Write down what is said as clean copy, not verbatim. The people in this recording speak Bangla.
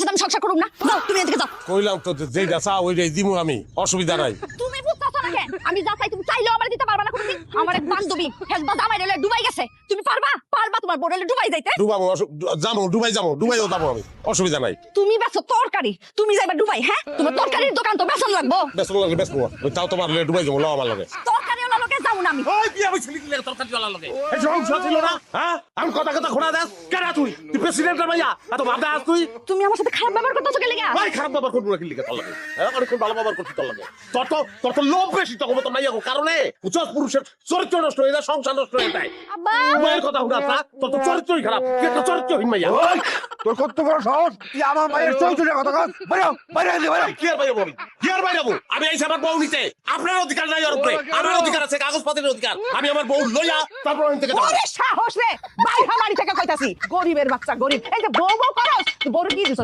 সাথে আমি সংসার করুম না। যাও তুমি এদিকে যাও। কইলাম তো যেটা চাও ওইটাই দিমু আমি, অসুবিধা নাই। তুমি বুঝতাছো না কেন? আমি যা চাই তুমি চাইলেও আমারে দিতে পারবা না কোনদিন। আমার এক বান্ধবী হেজবা জামাই রেলে ডুবাই গেছে, তুমি পারবা তোমার বোরেলে ডুবাই যাইতে? ডুবাবো, যাবো ডুবাইও যাবো আমি, অসুবিধা নাই। তুমি বেচো তরকারি, তুমি যাইবা ডুবাই? হ্যাঁ, তোমার তরকারির দোকান তো বেচন লাগবো। বেসন লাগলে বেসবো, তাও তোমার ডুবাই যাবো, লও আমার লগে। তরকারিওয়ালা লোকে যাও না আমি। ওই কি আমি ছিলি দিলে তরকারিওয়ালা লগে এই সংসার ছিল না? হ্যাঁ, আমি কথা খোড়া দেস কেন? তুই প্রেসিডেন্টের ভাইয়া, এত ভাব দাস তুই? তুমি আমার সাথে খারাপ ব্যবহার করতেছো কেন লাগা? ভাই খারাপ ব্যবহার করবো না কি লিখে তোর লাগে? হ্যাঁ, অনেকক্ষণ ভালো ব্যবহার করছি তোর লাগে। তোর তো লোভ বেশি, তখন তো মাইয়া কারণে উচ্চ পুরুষের চরিত্র নষ্ট হয়ে যায়, সংসার নষ্ট হয়ে যায়। আব্বা মায়ের কথা শুনা তা, তোর তো চরিত্রই খারাপ, তুই একটা চরিত্রহীন মাইয়া। তোর কত বড় সাহস, তুই আমার মায়ের চৌধুরীর কথা কস? বাইরে কি আর বাইরে বলি, কি আর বাইরে বল? আমি আইছি আমার বউ নিতে, আপনার অধিকার নাই ওর উপরে। আমার অধিকার আছে, কাগজপত্রের অধিকার। আমি আমার বউ লইয়া তারপর আমি থেকে যাবো। ওরে সাহস রে, বাইরে বাড়ি থেকে কইতাছি, গরিবের বাচ্চা গরিব। এই যে বউ বউ করস, বড় কি দিছ?